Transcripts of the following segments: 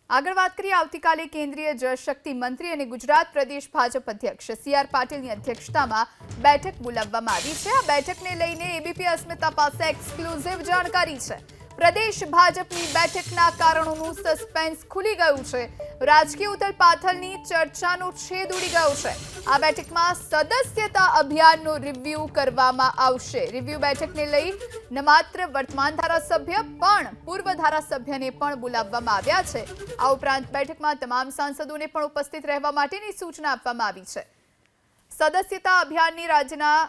આગળ વાત કરીએ આવતીકાલે કેન્દ્રીય જળશક્તિ મંત્રી અને ગુજરાત પ્રદેશ ભાજપ અધ્યક્ષ સી.આર. પાટીલની અધ્યક્ષતામાં બેઠક બોલાવવામાં આવી છે। આ બેઠકને લઈને એબીપી અસ્મિતા પાસે એક્સક્લુઝિવ જાણકારી છે। પ્રદેશ ભાજપની બેઠકના કારણોનું સસ્પેન્સ ખુલી ગયું છે। રાજકીય ઉથલપાથલની ચર્ચાનો છેદ ઉડી ગયો છે। આ બેઠકમાં સદસ્યતા અભિયાનનો રિવ્યુ કરવામાં આવશે। રિવ્યુ બેઠકને લઈ ન માત્ર વર્તમાન ધારાસભ્ય પણ પૂર્વ ધારાસભ્યને પણ બોલાવવામાં આવ્યા છે। આ ઉપરાંત બેઠકમાં તમામ સાંસદોને પણ ઉપસ્થિત રહેવા માટેની સૂચના આપવામાં આવી છે। સદસ્યતા અભિયાનની રાજ્યના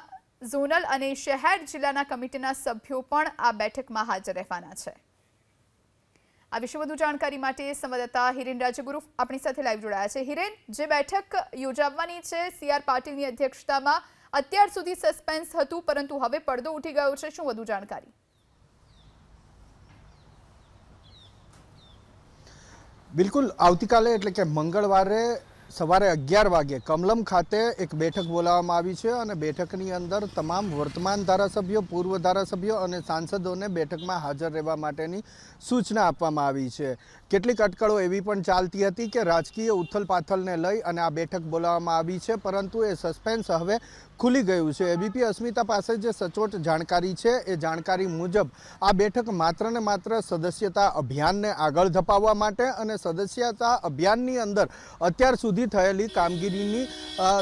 ઝોનલ અને શહેર જિલ્લાના કમિટીના સભ્યો પણ આ બેઠકમાં હાજર રહેવાના છે। આ વિશે વધુ જાણકારી માટે સંવાદદાતા હિરેન રાજગુરુ આપણી સાથે લાઈવ જોડાયા છે। હિરેન, જે બેઠક યોજાવાની છે સી.આર. પાટીલની અધ્યક્ષતામાં, અત્યાર સુધી સસ્પેન્સ હતું પરંતુ હવે પડદો ઉઠી ગયો છે, શું વધુ જાણકારી? બિલકુલ, આવતીકાલે એટલે કે મંગળવારે સવારે 11 વાગે કમલમ ખાતે એક બેઠક બોલાવવામાં આવી છે અને બેઠકની અંદર તમામ વર્તમાન ધારાસભ્યો, પૂર્વ ધારાસભ્યો અને સાંસદોને બેઠકમાં હાજર રહેવા માટેની સૂચના આપવામાં આવી છે। કેટલીક અટકળો એવી પણ ચાલતી હતી કે રાજકીય ઉથલપાથલને લઈ અને આ બેઠક બોલાવવામાં આવી છે, પરંતુ એ સસ્પેન્સ હવે ખુલી ગયું છે। એબીપી અસ્મિતા પાસે જે સચોટ જાણકારી છે એ જાણકારી મુજબ આ બેઠક માત્ર ને માત્ર સદસ્યતા અભિયાનને આગળ ધપાવવા માટે અને સદસ્યતા અભિયાનની અંદર અત્યાર સુધી થયેલી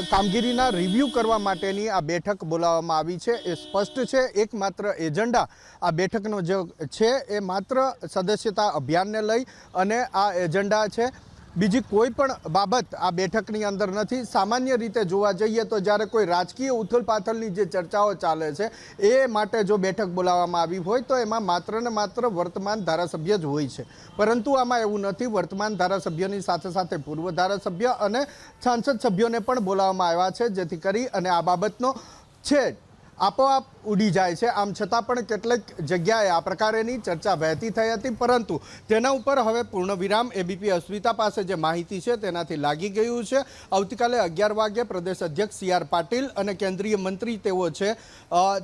કામગીરીના રિવ્યૂ કરવા માટેની આ બેઠક બોલાવવામાં આવી છે। એ સ્પષ્ટ છે। એકમાત્ર એજન્ડા આ બેઠકનો જે છે એ માત્ર સદસ્યતા અભિયાનને લઈ અને આ એજન્ડા છે। બીજી કોઈ પણ બાબત આ બેઠકની અંદર નથી। સામાન્ય રીતે જોવા જઈએ તો જ્યારે કોઈ રાજકીય ઉથલપાથલની જે ચર્ચાઓ ચાલે છે એ માટે જો બેઠક બોલાવવામાં આવી હોય તો એમાં માત્ર ને માત્ર વર્તમાન ધારાસભ્ય જ હોય છે, પરંતુ આમાં એવું નથી। વર્તમાન ધારાસભ્યની સાથે સાથે પૂર્વ ધારાસભ્ય અને સાંસદ સભ્યોને પણ બોલાવવામાં આવ્યા છે, જેથી કરી અને આ બાબતનો છે આપોઆપ ઉડી જાય છે। આમ છતાં પણ કેટલીક જગ્યાએ આ પ્રકારેની ચર્ચા વહેતી થઈ હતી, પરંતુ તેના ઉપર હવે પૂર્ણ વિરામ એબીપી અસ્મિતા પાસે જે માહિતી છે તેનાથી લાગી ગયું છે। આવતીકાલે 11 વાગે પ્રદેશ અધ્યક્ષ સી.આર. પાટીલ અને કેન્દ્રીય મંત્રી તેઓ છે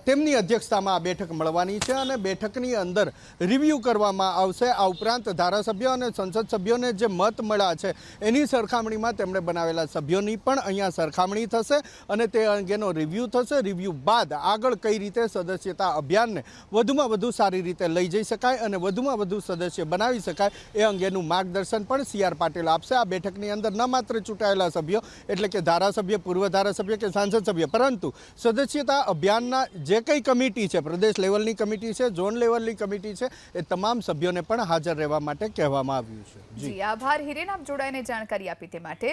તેમની અધ્યક્ષતામાં આ બેઠક મળવાની છે અને બેઠકની અંદર રિવ્યૂ કરવામાં આવશે। આ ઉપરાંત ધારાસભ્યો અને સંસદ સભ્યોને જે મત મળ્યા છે એની સરખામણીમાં તેમણે બનાવેલા સભ્યોની પણ અહીંયા સરખામણી થશે અને તે અંગેનો રિવ્યૂ થશે। રિવ્યૂ બાદ આગળ કઈ રીતે સદસ્યતા અભિયાનને વધુમાં વધુ સારી રીતે લઈ જઈ શકાય અને વધુમાં વધુ સદસ્ય બનાવી શકાય એ અંગેનું માર્ગદર્શન પણ સી.આર. પાટીલ આપશે। આ બેઠકની અંદર ન માત્ર ચૂંટાયેલા સભ્યો એટલે કે ધારાસભ્ય, પૂર્વ ધારાસભ્ય કે સાંસદ સભ્ય, પરંતુ સદસ્યતા અભિયાનના જે કંઈ કમિટી છે, પ્રદેશ લેવલની કમિટી છે, ઝોન લેવલની કમિટી છે, એ તમામ સભ્યોને પણ હાજર રહેવા માટે કહેવામાં આવ્યું છે। જી, આભાર હિરેન, આપ જોડાઈને જાણકારી આપી તે માટે।